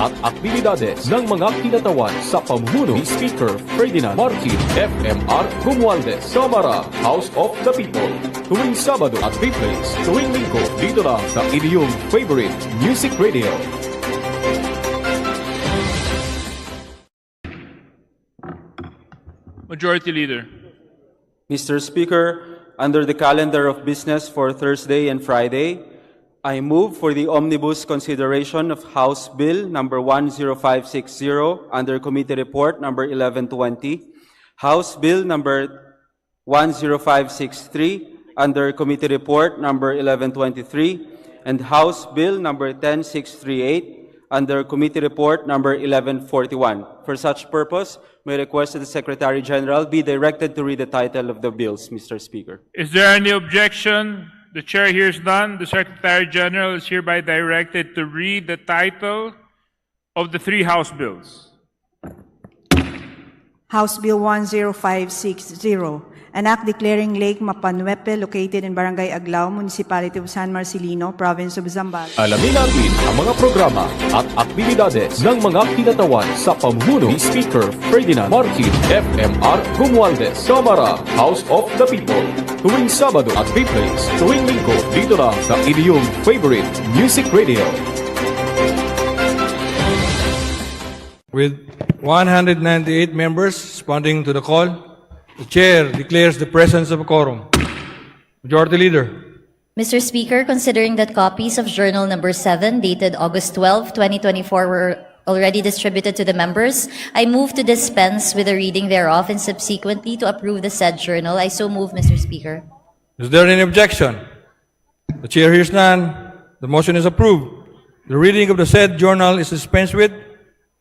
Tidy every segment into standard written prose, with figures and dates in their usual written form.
at aktibidades ng mga kinatawan sa pamumuno ni Speaker Ferdinand Martin FMR Romualdez, Kamara, House of the People. Tuwing Sabado at replays tuwing Linggo dito lang sa inyong favorite music radio. Majority Leader. Mr. Speaker, under the calendar of business for Thursday and Friday, I move for the omnibus consideration of House Bill number 10560 under Committee Report number 1120, House Bill number 10563 under Committee Report number 1123, and House Bill number 10638 under Committee Report number 1141. For such purpose, may request that the Secretary General be directed to read the title of the bills, Mr. Speaker. Is there any objection? The Chair hears none. The Secretary General is hereby directed to read the title of the three House bills. House Bill 10560, an act declaring Lake Mapanuepe located in Barangay Aglao, Municipality of San Marcelino, Province of Zambales. Alamin natin ang mga programa at aktibidades ng mga kinatawan sa pamumuno ni Speaker Ferdinand Martin FMR Romualdez, Kamara, House of the People. Tuwing Sabado at replays tuwing Linggo dito lang sa inyong favorite music radio. With 198 members responding to the call, the Chair declares the presence of a quorum. Majority Leader. Mr. Speaker, considering that copies of Journal Number 7, dated August 12, 2024, were already distributed to the members, I move to dispense with the reading thereof and subsequently to approve the said journal. I so move, Mr. Speaker. Is there any objection? The Chair hears none. The motion is approved. The reading of the said journal is dispensed with,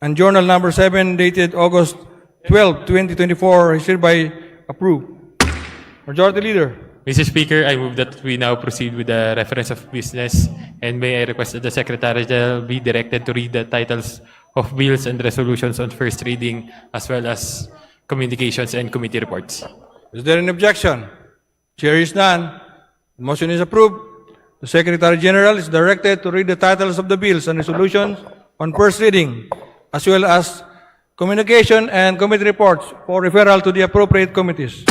and Journal Number 7, dated August 12, 2024, is hereby approved. Majority Leader. Mr. Speaker, I move that we now proceed with the reference of business, and may I request that the Secretary General be directed to read the titles of bills and resolutions on first reading, as well as communications and committee reports. Is there an objection? Chair is none. The motion is approved. The Secretary General is directed to read the titles of the bills and resolutions on first reading, as well as communication and committee reports for referral to the appropriate committees.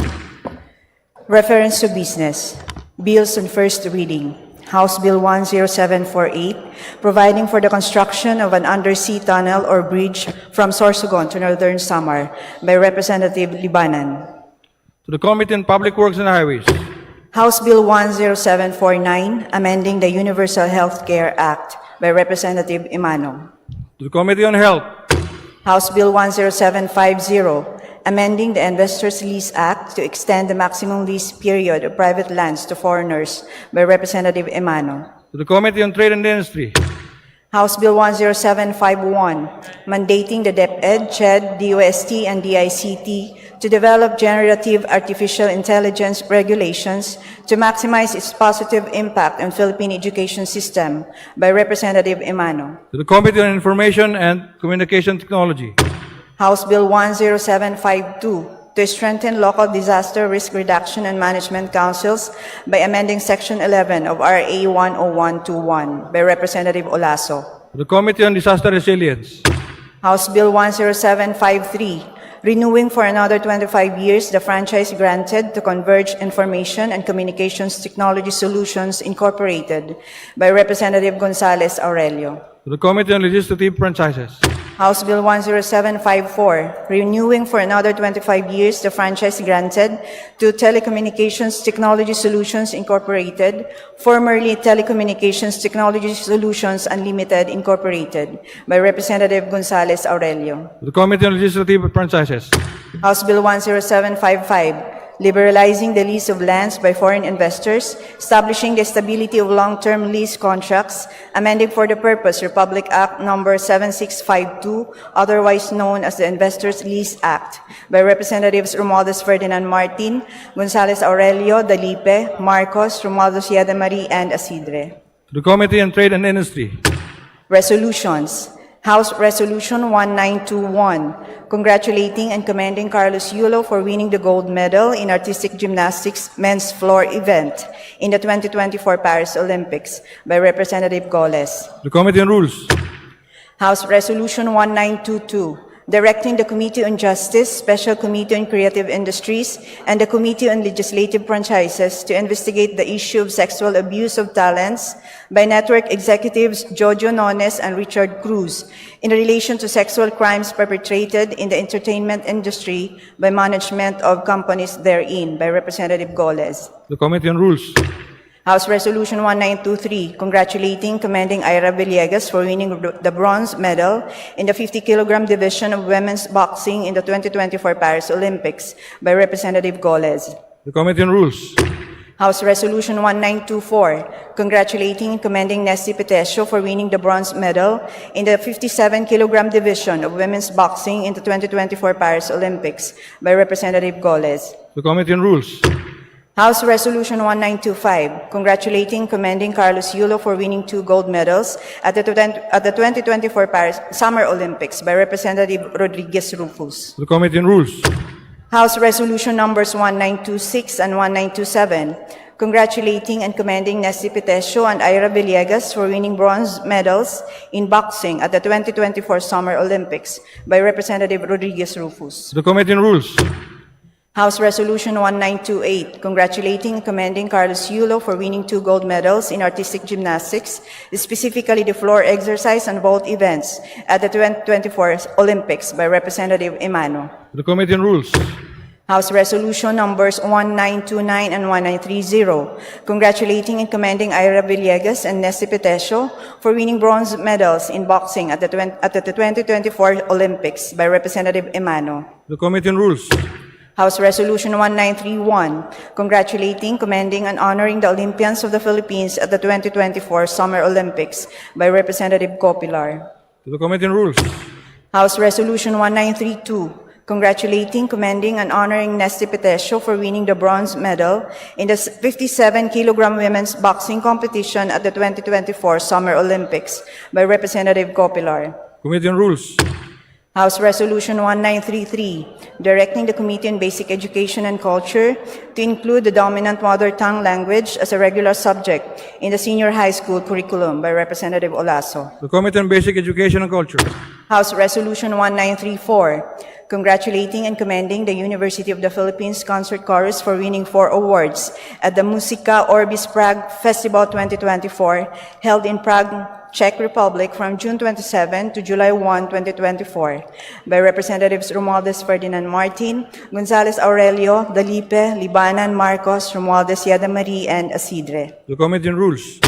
Reference to business. Bills on first reading. House Bill 10748, providing for the construction of an undersea tunnel or bridge from Sorsogon to Northern Samar by Representative Libanan. To the Committee on Public Works and Highways. House Bill 10749, amending the Universal Health Care Act by Representative Imano. To the Committee on Health. House Bill 10750, amending the Investors Lease Act to extend the maximum lease period of private lands to foreigners by Representative Imano. To the Committee on Trade and Industry. House Bill 10751, mandating the DepEd, CHED, DOST, and DICT to develop generative artificial intelligence regulations to maximize its positive impact on Philippine education system by Representative Imano. To the Committee on Information and Communication Technology. House Bill 10752, to strengthen local disaster risk reduction and management councils by amending Section 11 of RA 10121 by Representative Olaso. To the Committee on Disaster Resilience. House Bill 10753, renewing for another 25 years the franchise granted to Converge Information and Communications Technology Solutions Incorporated by Representative Gonzales Aurelio. To the Committee on Legislative Franchises. House Bill 10754, renewing for another 25 years the franchise granted to Telecommunications Technology Solutions Incorporated, formerly Telecommunications Technology Solutions Unlimited Incorporated, by Representative Gonzales Aurelio. To the Committee on Legislative Franchises. House Bill 10755, liberalizing the lease of lands by foreign investors, establishing the stability of long-term lease contracts, amending for the purpose Republic Act Number 7652, otherwise known as the Investors Lease Act, by Representatives Romualdez Ferdinand Martin, Gonzales Aurelio, Dalipe, Marcos, Romualdez Yadamari, and Asidre. To the Committee on Trade and Industry. Resolutions. House Resolution 1921, congratulating and commending Carlos Yulo for winning the gold medal in artistic gymnastics men's floor event in the 2024 Paris Olympics by Representative Goles. The Committee on Rules. House Resolution 1922, directing the Committee on Justice, Special Committee on Creative Industries, and the Committee on Legislative Franchises to investigate the issue of sexual abuse of talents by network executives Jojo Nones and Richard Cruz in relation to sexual crimes perpetrated in the entertainment industry by management of companies therein, by Representative Goles. The Committee on Rules. House Resolution 1923, congratulating, commending Ira Villegas for winning the bronze medal in the 50-kilogram division of women's boxing in the 2024 Paris Olympics, by Representative Goles. The Committee on Rules. House Resolution 1924, congratulating and commending Nesty Petesio for winning the bronze medal in the 57-kilogram division of women's boxing in the 2024 Paris Olympics, by Representative Goles. The Committee on Rules. House Resolution 1925, congratulating, commending Carlos Yulo for winning 2 gold medals at the 2024 Paris Summer Olympics, by Representative Rodriguez Rufus. The Committee on Rules. House Resolution numbers 1926 and 1927, congratulating and commending Nesty Petesio and Ira Villegas for winning bronze medals in boxing at the 2024 Summer Olympics, by Representative Rodriguez Rufus. The Committee on Rules. House Resolution 1928, congratulating and commending Carlos Yulo for winning 2 gold medals in artistic gymnastics, specifically the floor exercise and vault events at the 2024 Olympics, by Representative Emano. The Committee on Rules. House Resolution numbers 1929 and 1930, congratulating and commending Ira Villegas and Nesty Petesio for winning bronze medals in boxing at the 2024 Olympics, by Representative Emano. The Committee on Rules. House Resolution 1931, congratulating, commending, and honoring the Olympians of the Philippines at the 2024 Summer Olympics, by Representative Copilar. To the Committee on Rules. House Resolution 1932, congratulating, commending, and honoring Nesty Petesio for winning the bronze medal in the 57-kilogram women's boxing competition at the 2024 Summer Olympics, by Representative Copilar. Committee on Rules. House Resolution 1933, directing the Committee on Basic Education and Culture to include the dominant mother tongue language as a regular subject in the senior high school curriculum, by Representative Olaso. The Committee on Basic Education and Culture. House Resolution 1934, congratulating and commending the University of the Philippines Concert Chorus for winning 4 awards at the Musica Orbis Prague Festival 2024, held in Prague, Czech Republic from June 27 to July 1, 2024, by Representatives Romualdez Ferdinand Martin, Gonzales Aurelio, Dalipe, Libanan, Marcos, Romualdez Yada Marie, and Asidre. The Committee on Rules.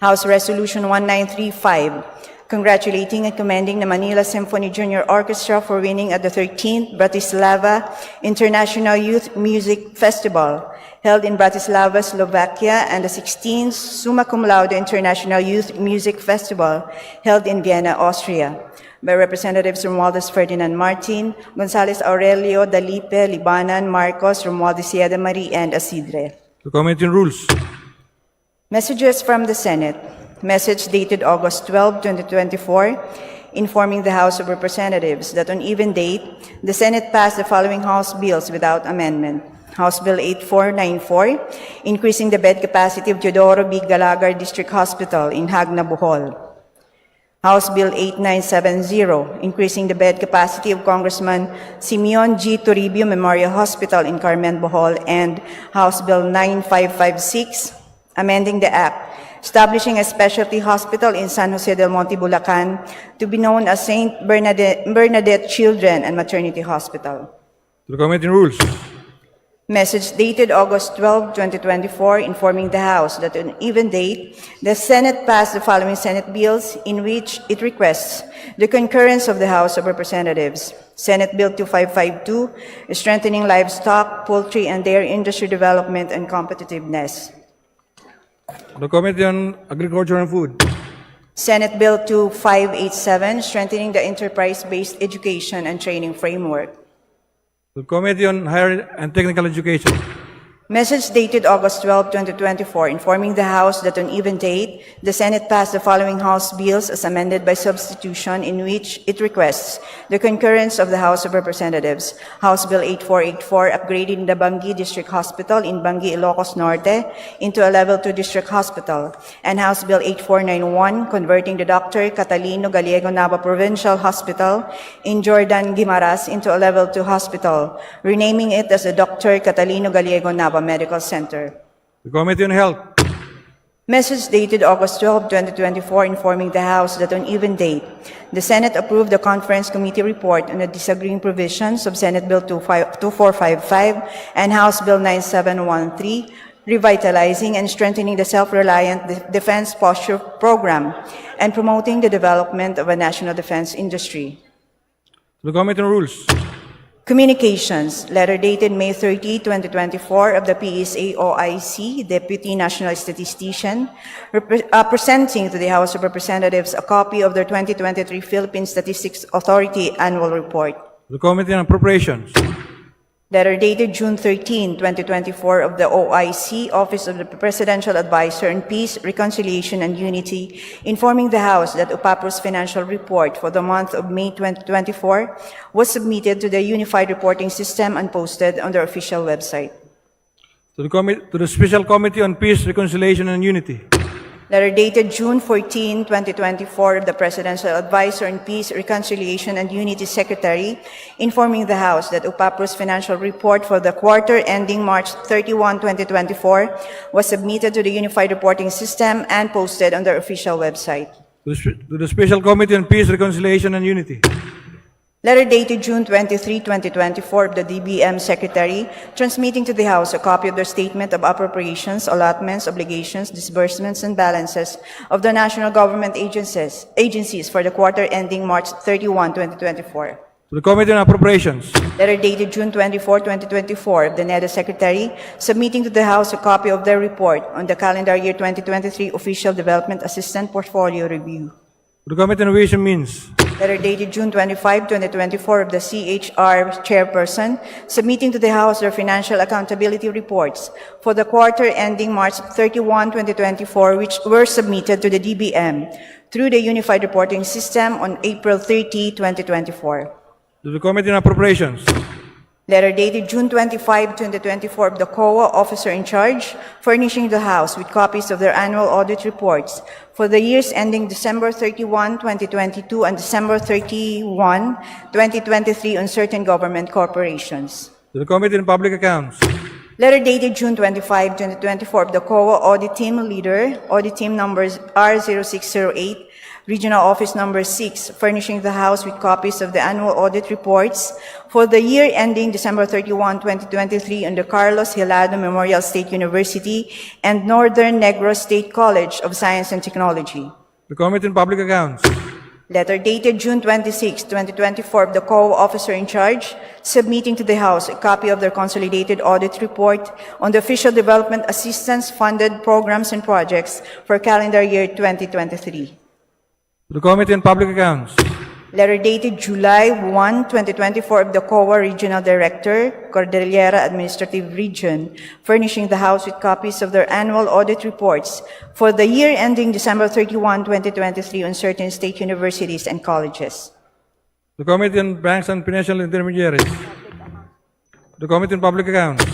House Resolution 1935, congratulating and commending the Manila Symphony Junior Orchestra for winning at the 13th Bratislava International Youth Music Festival, held in Bratislava, Slovakia, and the 16th Summa Cum Laude International Youth Music Festival, held in Vienna, Austria, by Representatives Romualdez Ferdinand Martin, Gonzales Aurelio, Dalipe, Libanan, Marcos, Romualdez Yada Marie, and Asidre. The Committee on Rules. Messages from the Senate. Message dated August 12, 2024, informing the House of Representatives that on even date, the Senate passed the following House bills without amendment. House Bill 8494, increasing the bed capacity of Teodoro B. Galagar District Hospital in Hagna, Bohol. House Bill 8970, increasing the bed capacity of Congressman Simeon G. Toribio Memorial Hospital in Carmen, Bohol, and House Bill 9556, amending the Act establishing a specialty hospital in San Jose del Monte, Bulacan, to be known as St. Bernadette Children and Maternity Hospital. To the Committee on Rules. Message dated August 12, 2024, informing the House that on even date, the Senate passed the following Senate bills in which it requests the concurrence of the House of Representatives. Senate Bill 2552, strengthening livestock, poultry, and dairy industry development and competitiveness. The Committee on Agriculture and Food. Senate Bill 2587, strengthening the enterprise-based education and training framework. The Committee on Higher and Technical Education. Message dated August 12, 2024, informing the House that on even date, the Senate passed the following House bills as amended by substitution, in which it requests the concurrence of the House of Representatives. House Bill 8484, upgrading the Bangi District Hospital in Bangi, Ilocos Norte into a Level 2 District Hospital. And House Bill 8491, converting the Dr. Catalino Gallego Nava Provincial Hospital in Jordan, Guimaras into a Level 2 hospital, renaming it as the Dr. Catalino Gallego Nava Medical Center. The Committee on Health. Message dated August 12, 2024, informing the House that on even date, the Senate approved the Conference Committee report on the disagreeing provisions of Senate Bill 2455 and House Bill 9713, revitalizing and strengthening the self-reliant defense posture program and promoting the development of a national defense industry. The Committee on Rules. Communications, letter dated May 30, 2024 of the PSA OIC, Deputy National Statistician, presenting to the House of Representatives a copy of their 2023 Philippine Statistics Authority Annual Report. The Committee on Appropriations. Letter dated June 13, 2024 of the OIC, Office of the Presidential Advisor on Peace, Reconciliation, and Unity, informing the House that UPAPRO's financial report for the month of May 2024 was submitted to the Unified Reporting System and posted on their official website. To the Special Committee on Peace, Reconciliation, and Unity. Letter dated June 14, 2024 of the Presidential Advisor on Peace, Reconciliation, and Unity Secretary, informing the House that UPAPRO's financial report for the quarter ending March 31, 2024 was submitted to the Unified Reporting System and posted on their official website. To the Special Committee on Peace, Reconciliation, and Unity. Letter dated June 23, 2024 of the DBM Secretary, transmitting to the House a copy of their Statement of Appropriations, Allotments, Obligations, Disbursements, and Balances of the National Government agencies for the quarter ending March 31, 2024. To the Committee on Appropriations. Letter dated June 24, 2024 of the NEDA Secretary, submitting to the House a copy of their report on the calendar year 2023 Official Development Assistant Portfolio Review. To the Committee on Ways and Means. Letter dated June 25, 2024 of the CHR Chairperson, submitting to the House their financial accountability reports for the quarter ending March 31, 2024, which were submitted to the DBM through the Unified Reporting System on April 30, 2024. To the Committee on Appropriations. Letter dated June 25, 2024 of the COA Officer in Charge, furnishing the House with copies of their annual audit reports for the years ending December 31, 2022 and December 31, 2023 on certain government corporations. To the Committee on Public Accounts. Letter dated June 25, 2024 of the COA Audit Team Leader, Audit Team numbers R0608, Regional Office Number 6, furnishing the House with copies of the annual audit reports for the year ending December 31, 2023 on the Carlos Hilado Memorial State University and Northern Negros State College of Science and Technology. The Committee on Public Accounts. Letter dated June 26, 2024 of the COA Officer in Charge, submitting to the House a copy of their consolidated audit report on the official development assistance funded programs and projects for calendar year 2023. To the Committee on Public Accounts. Letter dated July 1, 2024 of the COA Regional Director, Cordillera Administrative Region, furnishing the House with copies of their annual audit reports for the year ending December 31, 2023 on certain state universities and colleges. The Committee on Banks and Financial Intermediaries. The Committee on Public Accounts.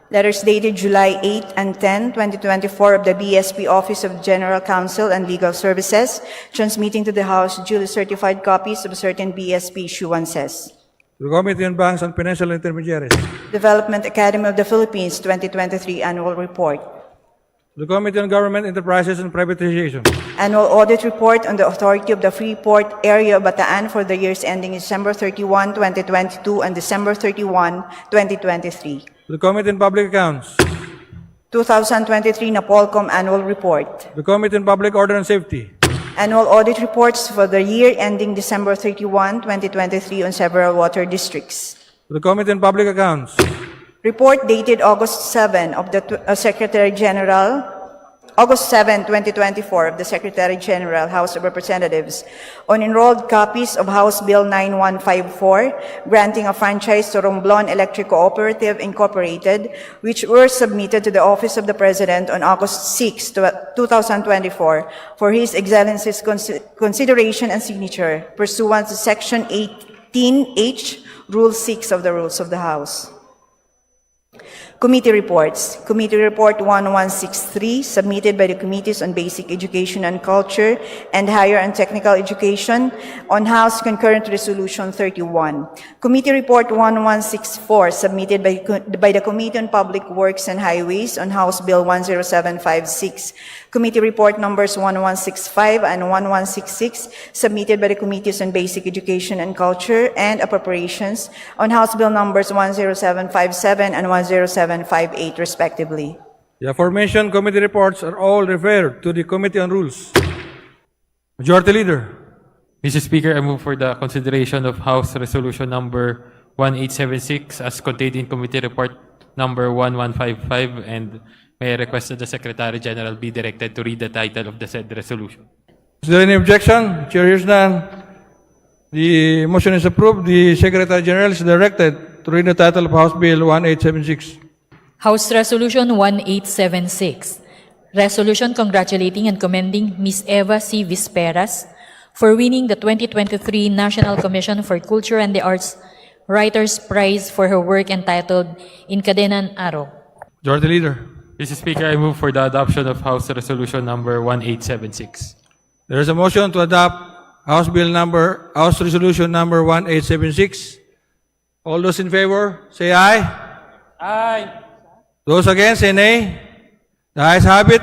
Letters dated July 8 and 10, 2024 of the BSP Office of General Counsel and Legal Services, transmitting to the House duly certified copies of certain BSP issuances. To the Committee on Banks and Financial Intermediaries. Development Academy of the Philippines 2023 Annual Report. To the Committee on Government Enterprises and Privatization. Annual Audit Report on the Authority of the Freeport Area of Bataan for the years ending December 31, 2022 and December 31, 2023. To the Committee on Public Accounts. 2023 Napolcom Annual Report. The Committee on Public Order and Safety. Annual Audit Reports for the year ending December 31, 2023 on several water districts. To the Committee on Public Accounts. Report dated August 7 of the Secretary General August 7, 2024, of the Secretary General, House of Representatives, on enrolled copies of House Bill 9154, granting a franchise to Romblon Electric Cooperative Incorporated, which were submitted to the Office of the President on August 6, 2024, for His Excellency's consideration and signature, pursuant to Section 18H, Rule 6 of the Rules of the House. Committee reports. Committee Report 1163, submitted by the Committees on Basic Education and Culture and Higher and Technical Education on House Concurrent Resolution 31. Committee Report 1164, submitted by the Committee on Public Works and Highways on House Bill 10756. Committee Report numbers 1165 and 1166, submitted by the Committees on Basic Education and Culture and Appropriations on House Bill numbers 10757 and 10758, respectively. The aforementioned committee reports are all referred to the Committee on Rules. Majority Leader. Mr. Speaker, I move for the consideration of House Resolution number 1876 as contained in Committee Report number 1155, and may I request that the Secretary General be directed to read the title of the said resolution. Is there any objection? Chair hears none. The motion is approved. The Secretary General is directed to read the title of House Bill 1876. House Resolution 1876. Resolution congratulating and commending Ms. Eva C. Visperas for winning the 2023 National Commission for Culture and the Arts Writers' Prize for her work entitled In Kadenan Araw. Majority Leader. Mr. Speaker, I move for the adoption of House Resolution number 1876. There is a motion to adopt House Resolution number 1876. All those in favor, say aye. Aye. Those against, say nay. The ayes have it.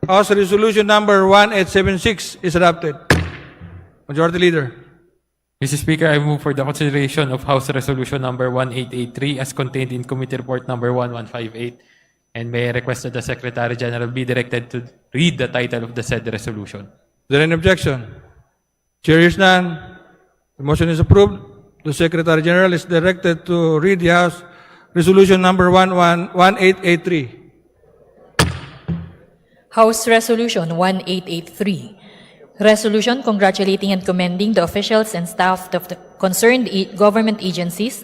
House Resolution number 1876 is adopted. Majority Leader. Mr. Speaker, I move for the consideration of House Resolution number 1883 as contained in Committee Report number 1158, and may I request that the Secretary General be directed to read the title of the said resolution. Is there any objection? Chair hears none. The motion is approved. The Secretary General is directed to read the House Resolution number 1883. House Resolution 1883. Resolution congratulating and commending the officials and staff of the concerned government agencies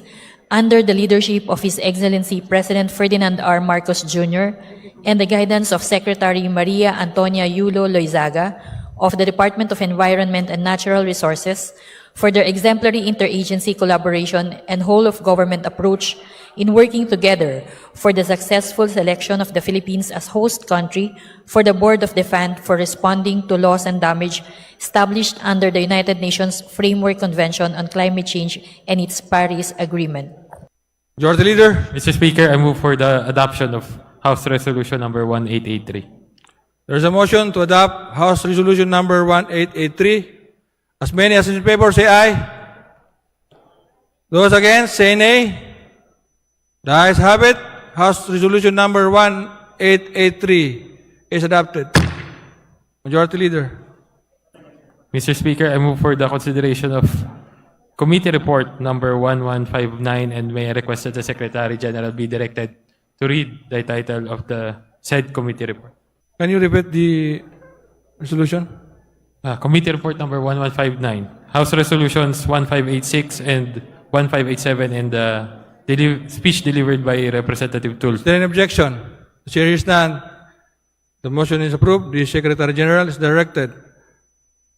under the leadership of His Excellency President Ferdinand R. Marcos Jr. and the guidance of Secretary Maria Antonia Yulo Loizaga of the Department of Environment and Natural Resources for their exemplary interagency collaboration and whole-of-government approach in working together for the successful selection of the Philippines as host country for the Board of the Fund for responding to loss and damage established under the United Nations Framework Convention on Climate Change and its Paris Agreement. Majority Leader. Mr. Speaker, I move for the adoption of House Resolution number 1883. There is a motion to adopt House Resolution number 1883. As many as in favor, say aye. Those against, say nay. The ayes have it. House Resolution number 1883 is adopted. Majority Leader. Mr. Speaker, I move for the consideration of Committee Report number 1159, and may I request that the Secretary General be directed to read the title of the said committee report. Can you repeat the resolution? Committee Report number 1159. House Resolutions 1586 and 1587, and the speech delivered by Representative Tulfo. Is there any objection? The chair hears none. The motion is approved. The Secretary General is directed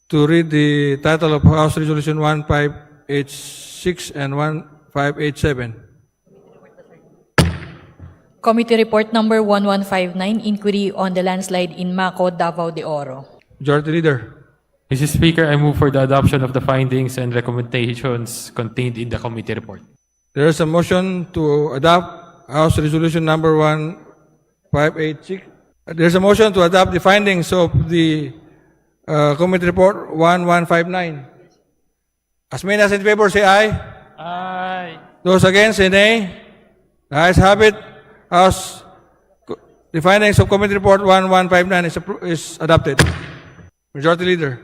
to read the title of House Resolution 1586 and 1587. Committee Report number 1159, Inquiry on the Landslide in Maco, Davao de Oro. Majority Leader. Mr. Speaker, I move for the adoption of the findings and recommendations contained in the committee report. There is a motion to adopt House Resolution number 1586. There is a motion to adopt the findings of the Committee Report 1159. As many as in favor, say aye. Aye. Those against, say nay. The ayes have it. The findings of Committee Report 1159 is adopted. Majority Leader.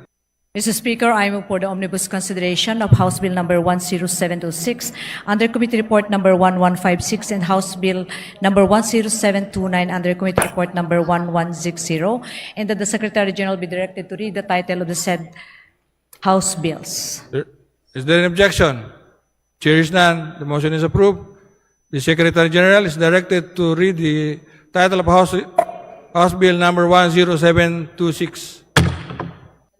Mr. Speaker, I move for the omnibus consideration of House Bill number 10726 under Committee Report number 1156 and House Bill number 10729 under Committee Report number 1160, and that the Secretary General be directed to read the title of the said House bills. Is there an objection? Chair is none. The motion is approved. The Secretary General is directed to read the title of House Bill number 10726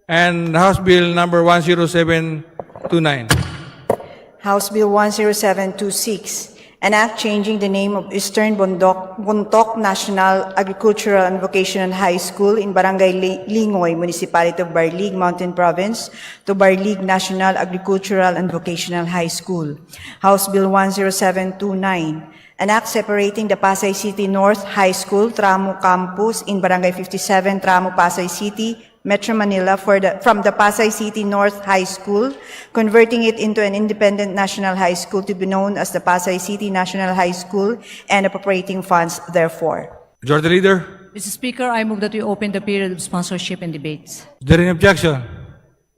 and House Bill number 10729. House Bill 10726, an act changing the name of Eastern Bontoc National Agricultural and Vocational High School in Barangay Lingoy, Municipality of Barlig, Mountain Province, to Barlig National Agricultural and Vocational High School. House Bill 10729, an act separating the Pasay City North High School, Tramo Campus in Barangay 57, Tramo, Pasay City, Metro Manila from the Pasay City North High School, converting it into an independent national high school to be known as the Pasay City National High School and appropriating funds therefore. Majority Leader, Mr. Speaker, I move that we open the period of sponsorship and debates. is there an objection?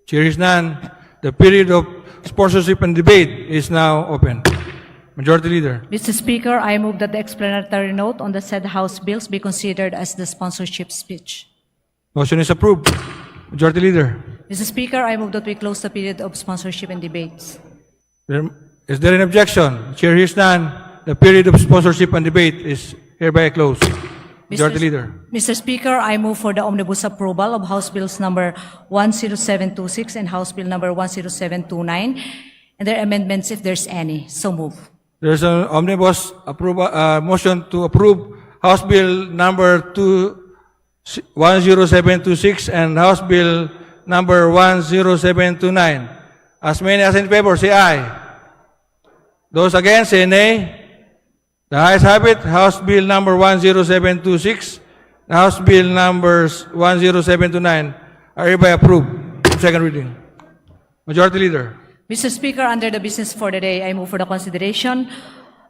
Chair is none. The period of sponsorship and debate is now open. Majority Leader, Mr. Speaker, I move that the explanatory note on the said House bills be considered as the sponsorship speech. motion is approved. Majority Leader, Mr. Speaker, I move that we close the period of sponsorship and debates. is there an objection? Chair is none. The period of sponsorship and debate is hereby closed. Majority Leader, Mr. Speaker, I move for the omnibus approval of House Bills number 10726 and House Bill number 10729 and their amendments if there's any. So move. there's an omnibus motion to approve House Bill number 10726 and House Bill number 10729. As many as in favor, say aye. Those against, say nay. The ayes have it. House Bill number 10726, House Bill numbers 10729 are hereby approved. Second reading. Majority Leader, Mr. Speaker, under the business for the day, I move for the consideration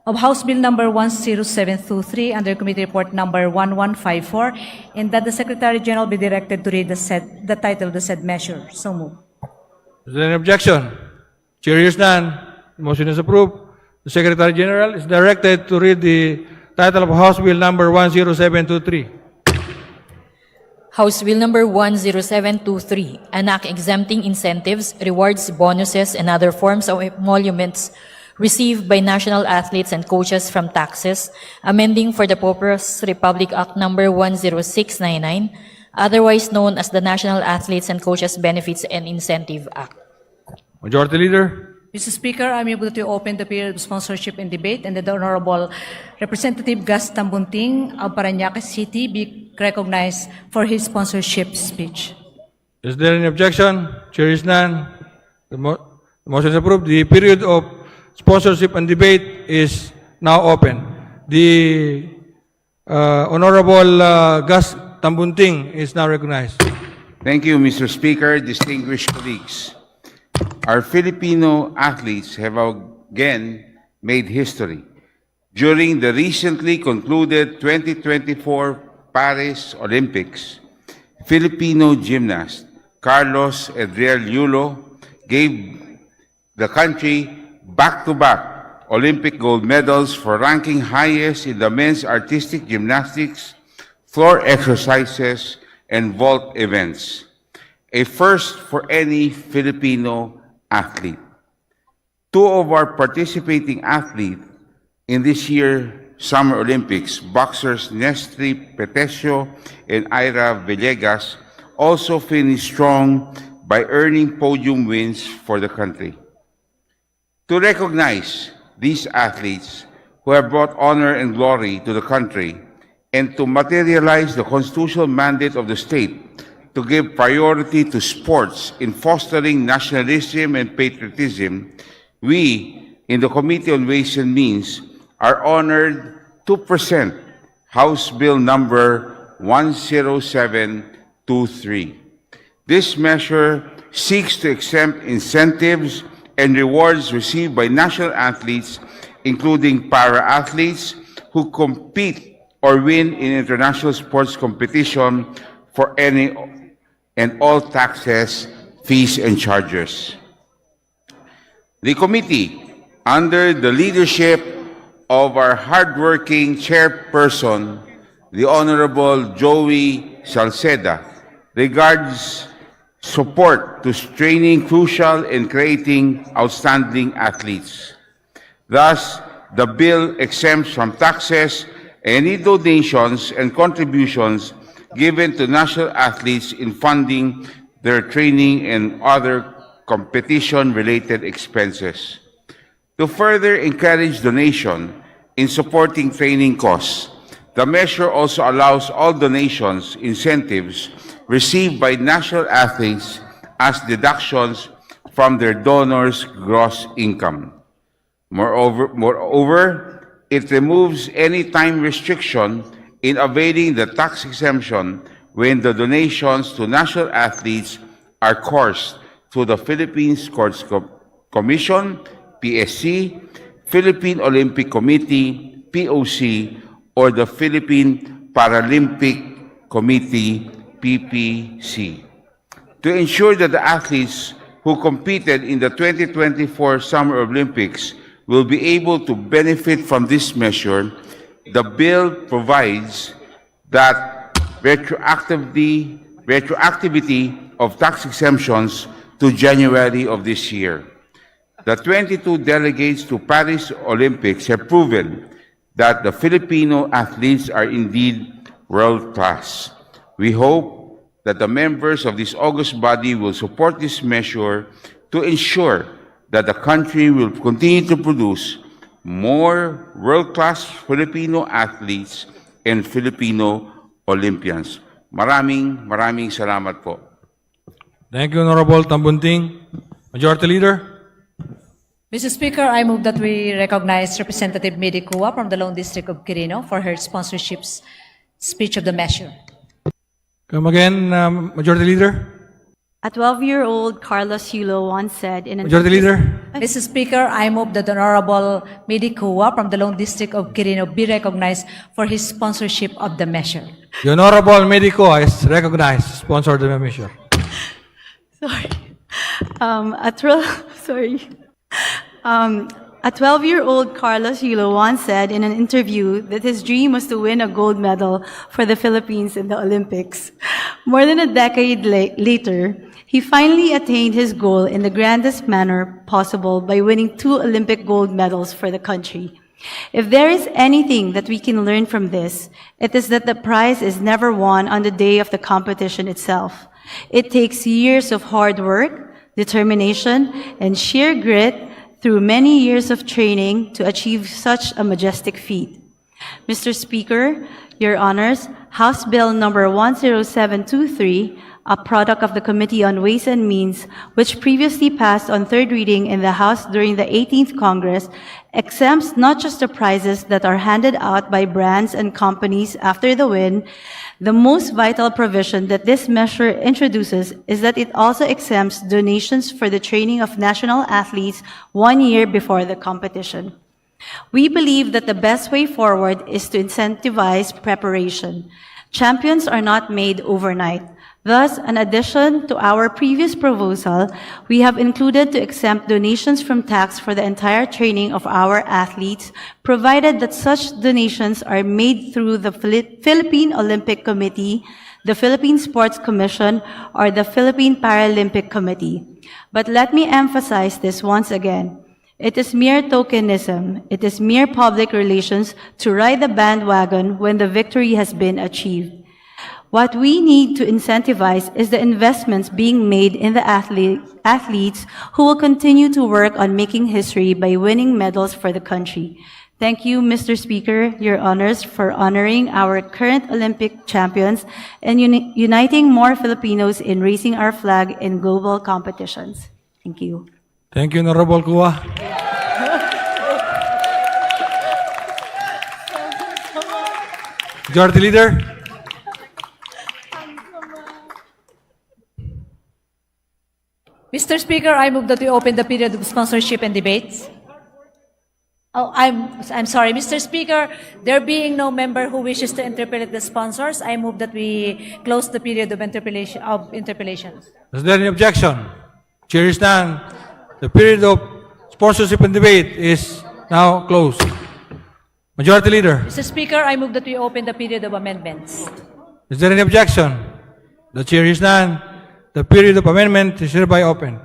of House Bill number 10723 under Committee Report number 1154, and that the Secretary General be directed to read the title of the said measure. So move. is there an objection? Chair hears none. The motion is approved. The Secretary General is directed to read the title of House Bill number 10723. House Bill number 10723, an act exempting incentives, rewards, bonuses, and other forms of emoluments received by national athletes and coaches from taxes, amending for the purpose Republic Act number 10699, otherwise known as the National Athletes and Coaches Benefits and Incentive Act. Majority Leader, Mr. Speaker, I move that we open the period of sponsorship and debate and that the Honorable Representative Gus Tambunting of Parañaque City be recognized for his sponsorship speech. is there any objection? Chair is none. The motion is approved. The period of sponsorship and debate is now open. The Honorable Gus Tambunting is now recognized. Thank you, Mr. Speaker, distinguished colleagues. Our Filipino athletes have again made history. During the recently concluded 2024 Paris Olympics, Filipino gymnast Carlos Edriel Yulo gave the country back-to-back Olympic gold medals for ranking highest in the men's artistic gymnastics, floor exercises, and vault events. A first for any Filipino athlete. Two of our participating athletes in this year's Summer Olympics, boxers Nestri Petesio and Ira Villegas, also finished strong by earning podium wins for the country. To recognize these athletes who have brought honor and glory to the country and to materialize the constitutional mandate of the state to give priority to sports in fostering nationalism and patriotism, we, in the Committee on Ways and Means, are honored to present House Bill number 10723. This measure seeks to exempt incentives and rewards received by national athletes, including para-athletes who compete or win in international sports competition for any and all taxes fees and charges. The committee, under the leadership of our hardworking chairperson, the Honorable Joey Salceda, regards support to training crucial in creating outstanding athletes. Thus, the bill exempts from taxes any donations and contributions given to national athletes in funding their training and other competition-related expenses. To further encourage donation in supporting training costs, the measure also allows all donations, incentives received by national athletes as deductions from their donors' gross income. Moreover, it removes any time restriction in availing the tax exemption when the donations to national athletes are coursed through the Philippine Sports Commission, PSC, Philippine Olympic Committee, POC, or the Philippine Paralympic Committee, PPC. To ensure that the athletes who competed in the 2024 Summer Olympics will be able to benefit from this measure, the bill provides that retroactivity of tax exemptions to January of this year. The 22 delegates to Paris Olympics have proven that the Filipino athletes are indeed world-class. We hope that the members of this august body will support this measure to ensure that the country will continue to produce more world-class Filipino athletes and Filipino Olympians. Maraming salamat po. Thank you, Honorable Tambunting. Majority Leader. Mr. Speaker, I move that we recognize Representative Midi Kua from the Lone District of Quirino for her sponsorship's speech of the measure. Come again, Majority Leader. A 12-year-old Carlos Yulo once said in an Majority Leader. Mr. Speaker, I move that the Honorable Midi Kua from the Lone District of Quirino be recognized for his sponsorship of the measure. The Honorable Medico is recognized, sponsor the measure. Sorry. A 12-year-old Carlos Yulo once said in an interview that his dream was to win a gold medal for the Philippines in the Olympics. More than a decade later, he finally attained his goal in the grandest manner possible by winning 2 Olympic gold medals for the country. If there is anything that we can learn from this, it is that the prize is never won on the day of the competition itself. It takes years of hard work, determination, and sheer grit through many years of training to achieve such a majestic feat. Mr. Speaker, Your Honors, House Bill number 10723, a product of the Committee on Ways and Means, which previously passed on third reading in the House during the 18th Congress, exempts not just the prizes that are handed out by brands and companies after the win. The most vital provision that this measure introduces is that it also exempts donations for the training of national athletes 1 year before the competition. We believe that the best way forward is to incentivize preparation. Champions are not made overnight. Thus, in addition to our previous proposal, we have included to exempt donations from tax for the entire training of our athletes, provided that such donations are made through the Philippine Olympic Committee, the Philippine Sports Commission, or the Philippine Paralympic Committee. But let me emphasize this once again. It is mere tokenism. It is mere public relations to ride the bandwagon when the victory has been achieved. What we need to incentivize is the investments being made in the athletes who will continue to work on making history by winning medals for the country. Thank you, Mr. Speaker, Your Honors, for honoring our current Olympic champions and uniting more Filipinos in raising our flag in global competitions. Thank you. Thank you, Honorable Kua. Majority Leader. Mr. Speaker, I move that we open the period of sponsorship and debates. Oh, I'm sorry, Mr. Speaker. There being no member who wishes to interpellate the sponsors, I move that we close the period of interpellations. Is there any objection? Chair is none. The period of sponsorship and debate is now closed. Majority Leader, Mr. Speaker, I move that we open the period of amendments. is there any objection? The chair is none. The period of amendment is hereby open.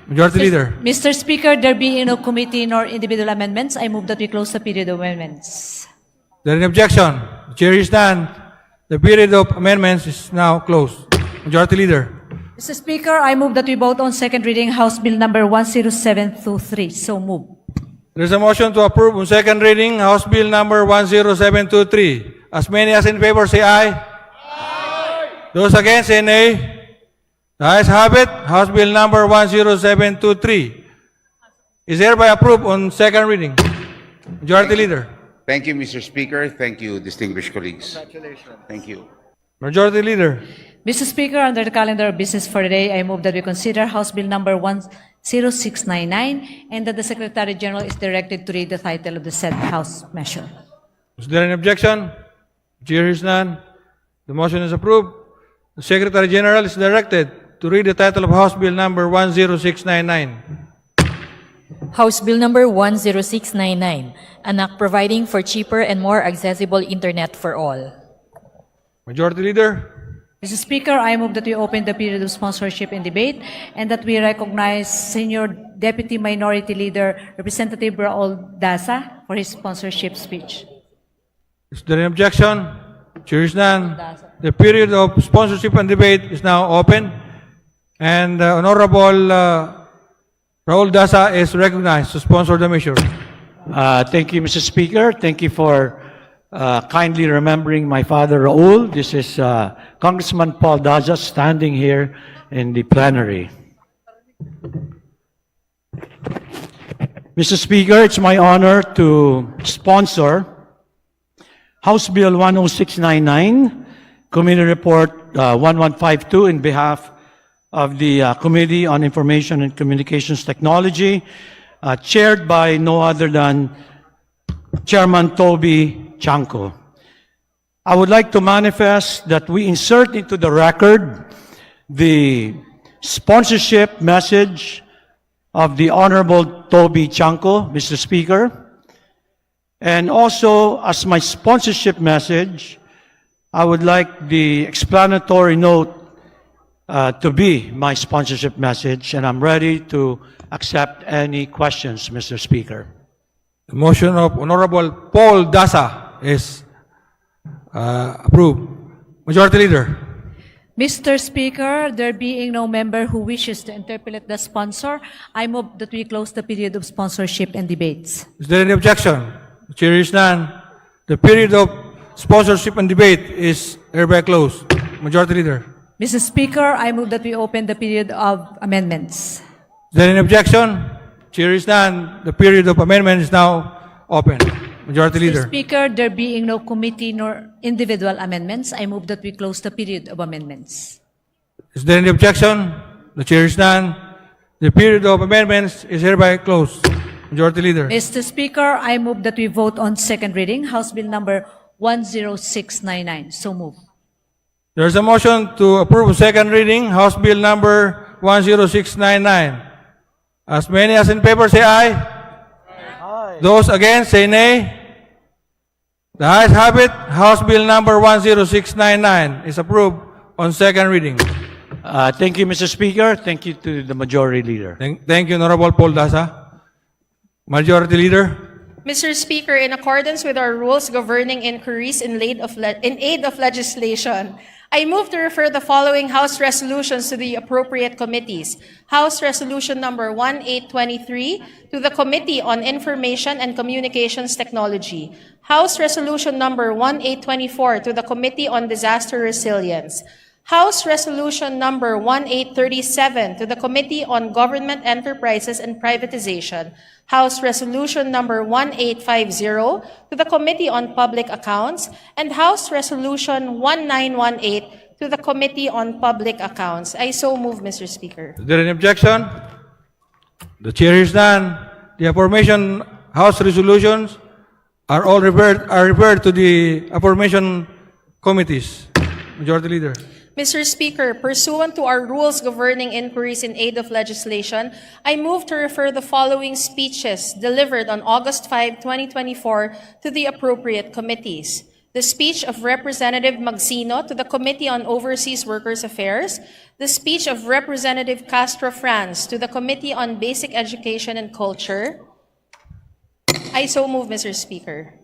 Majority Leader, Mr. Speaker, there being no committee nor individual amendments, I move that we close the period of amendments. is there any objection? The chair is none. The period of amendments is now closed. Majority Leader, Mr. Speaker, I move that we vote on second reading House Bill number 10723. So move. there is a motion to approve on second reading House Bill number 10723. As many as in favor say aye. Aye. Those against say nay. The ayes have it. House Bill number 10723 is hereby approved on second reading. Majority Leader. Thank you, Mr. Speaker. Thank you, distinguished colleagues. Congratulations. Thank you. Majority Leader. Mr. Speaker, under the calendar of business for today, I move that we consider House Bill number 10699 and that the Secretary General is directed to read the title of the said House measure. Is there any objection? Chair is none. The motion is approved. The Secretary General is directed to read the title of House Bill number 10699. House Bill number 10699, an act providing for cheaper and more accessible internet for all. Majority Leader. Mr. Speaker, I move that we open the period of sponsorship and debate and that we recognize Senior Deputy Minority Leader Representative Raul Daza for his sponsorship speech. Is there any objection? Chair is none. The period of sponsorship and debate is now open. And Honorable Raul Daza is recognized to sponsor the measure. Thank you, Mr. Speaker. Thank you for kindly remembering my father, Raul. This is Congressman Paul Daza standing here in the plenary. Mr. Speaker, it's my honor to sponsor House Bill 10699, Committee Report 1152 in behalf of the Committee on Information and Communications Technology, chaired by no other than Chairman Toby Chanco. I would like to manifest that we insert into the record the sponsorship message of the Honorable Toby Chanco, Mr. Speaker. And also, as my sponsorship message, I would like the explanatory note to be my sponsorship message, and I'm ready to accept any questions, Mr. Speaker. The motion of Honorable Paul Daza is approved. Majority Leader. Mr. Speaker, there being no member who wishes to interpellate the sponsor, I move that we close the period of sponsorship and debates. Is there any objection? The chair is none. The period of sponsorship and debate is hereby closed. Majority Leader. Mr. Speaker, I move that we open the period of amendments. Is there any objection? Chair is none. The period of amendment is now open. Majority Leader. Mr. Speaker, there being no committee nor individual amendments, I move that we close the period of amendments. Is there any objection? The chair is none. The period of amendments is hereby closed. Majority Leader. Mr. Speaker, I move that we vote on second reading, House Bill number 10699. So move. There is a motion to approve second reading, House Bill number 10699. As many as in favor say aye. Aye. Those against say nay. The ayes have it. House Bill number 10699 is approved on second reading. Thank you, Mr. Speaker. Thank you to the Majority Leader. Thank you, Honorable Paul Daza. Majority Leader. Mr. Speaker, in accordance with our rules governing inquiries in aid of legislation, I move to refer the following House resolutions to the appropriate committees. House Resolution number 1823 to the Committee on Information and Communications Technology. House Resolution number 1824 to the Committee on Disaster Resilience. House Resolution number 1837 to the Committee on Government Enterprises and Privatization. House Resolution number 1850 to the Committee on Public Accounts, and House Resolution 1918 to the Committee on Public Accounts. I so move, Mr. Speaker. Is there any objection? The chair is none. The aforementioned House resolutions are all referred to the aforementioned committees. Majority Leader. Mr. Speaker, pursuant to our rules governing inquiries in aid of legislation, I move to refer the following speeches delivered on August 5, 2024 to the appropriate committees. The speech of Representative Magsino to the Committee on Overseas Workers' Affairs, the speech of Representative Castro Franz to the Committee on Basic Education and Culture. I so move, Mr. Speaker.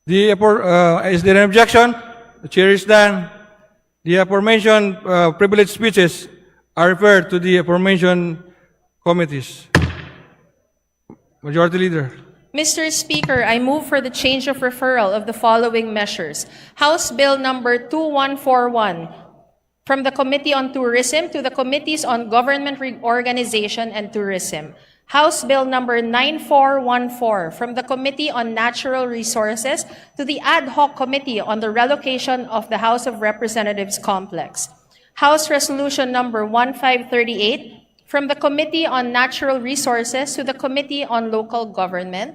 Is there an objection? The chair is done. The aforementioned privileged speeches are referred to the aforementioned committees. Majority Leader. Mr. Speaker, I move for the change of referral of the following measures. House Bill number 2141 from the Committee on Tourism to the Committees on Government Reorganization and Tourism. House Bill number 9414 from the Committee on Natural Resources to the Ad Hoc Committee on the Relocation of the House of Representatives Complex. House Resolution number 1538 from the Committee on Natural Resources to the Committee on Local Government.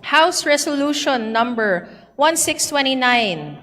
House Resolution number 1629.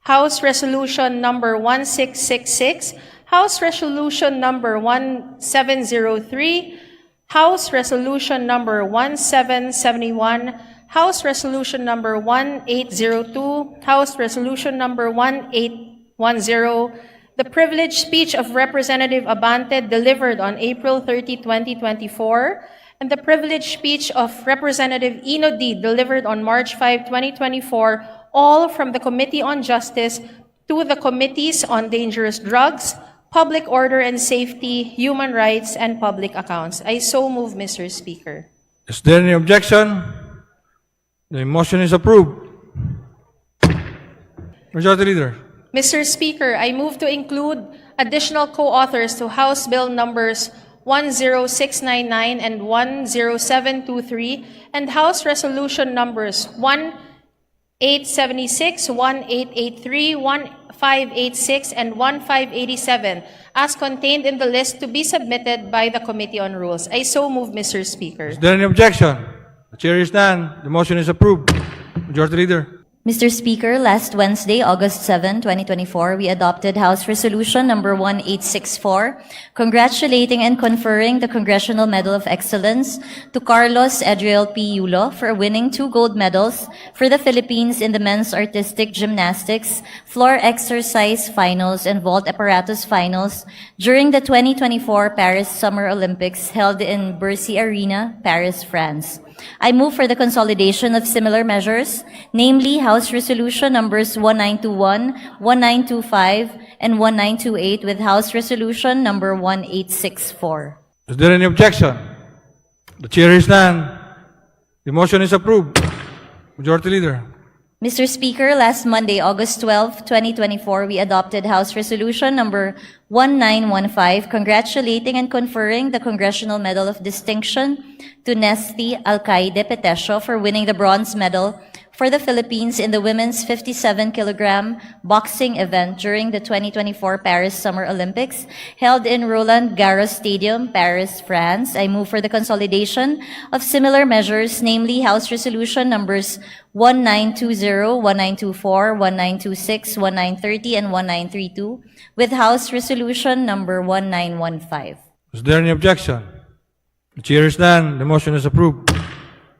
House Resolution number 1666. House Resolution number 1703. House Resolution number 1771, House Resolution number 1802, House Resolution number 1810, the privileged speech of Representative Abante delivered on April 30, 2024, and the privileged speech of Representative Ino D delivered on March 5, 2024, all from the Committee on Justice to the Committees on Dangerous Drugs, Public Order and Safety, Human Rights, and Public Accounts. I so move, Mr. Speaker. Is there any objection? The motion is approved. Majority Leader. Mr. Speaker, I move to include additional co-authors to House Bill numbers 10699 and 10723 and House Resolution numbers 1876, 1883, 1586, and 1587 as contained in the list to be submitted by the Committee on Rules. I so move, Mr. Speaker. Is there any objection? The chair is done. The motion is approved. Majority Leader. Mr. Speaker, last Wednesday, August 7, 2024, we adopted House Resolution number 1864, congratulating and conferring the Congressional Medal of Excellence to Carlos Adriel P. Yulo for winning 2 gold medals for the Philippines in the men's artistic gymnastics, floor exercise finals, and vault apparatus finals during the 2024 Paris Summer Olympics held in Bercy Arena, Paris, France. I move for the consolidation of similar measures, namely House Resolution numbers 1921, 1925, and 1928 with House Resolution number 1864. Is there any objection? The chair is done. The motion is approved. Majority Leader. Mr. Speaker, last Monday, August 12, 2024, we adopted House Resolution number 1915, congratulating and conferring the Congressional Medal of Distinction to Nesty Alcaide Petesio for winning the bronze medal for the Philippines in the women's 57-kilogram boxing event during the 2024 Paris Summer Olympics held in Roland Garros Stadium, Paris, France. I move for the consolidation of similar measures, namely House Resolution numbers 1920, 1924, 1926, 1930, and 1932 with House Resolution number 1915. Is there any objection? The chair is done. The motion is approved.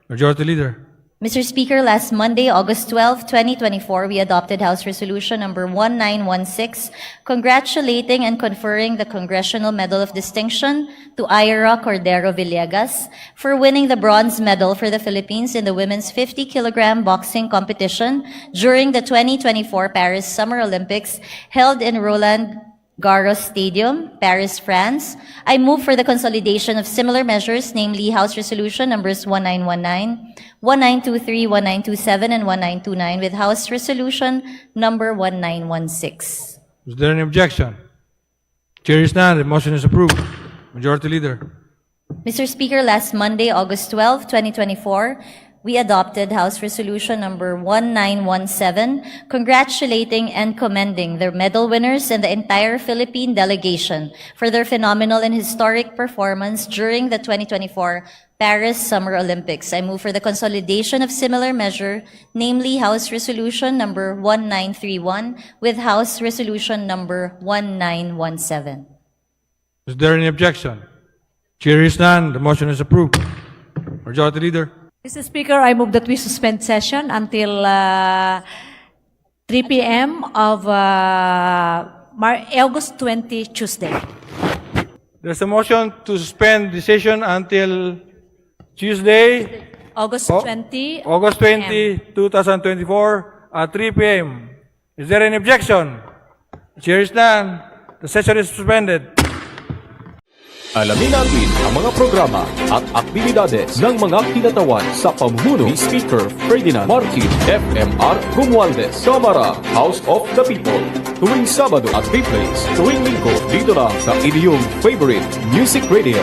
Majority Leader. Mr. Speaker, last Monday, August 12, 2024, we adopted House Resolution number 1916, congratulating and conferring the Congressional Medal of Distinction to Ira Cordero Villegas for winning the bronze medal for the Philippines in the women's 50-kilogram boxing competition during the 2024 Paris Summer Olympics held in Roland Garros Stadium, Paris, France. I move for the consolidation of similar measures, namely House Resolution numbers 1919, 1923, 1927, and 1929 with House Resolution number 1916. Is there any objection? Chair is done. The motion is approved. Majority Leader. Mr. Speaker, last Monday, August 12, 2024, we adopted House Resolution number 1917, congratulating and commending the medal winners and the entire Philippine delegation for their phenomenal and historic performance during the 2024 Paris Summer Olympics. I move for the consolidation of similar measure, namely House Resolution number 1931 with House Resolution number 1917. Is there any objection? Chair is none. The motion is approved. Majority Leader. Mr. Speaker, I move that we suspend session until 3 p.m. of August 20, Tuesday. There's a motion to suspend the session until Tuesday, August 20. August 20, 2024 at 3 p.m. Is there any objection? Chair is none. The session is suspended. Alamin natin ang mga programa at aktibidades ng mga kinatawan sa pamumuno ni Speaker Ferdinand Martin FMR Romualdez, Kamara, House of the People. Tuwing Sabado at replays tuwing Linggo dito lang sa inyong favorite music radio.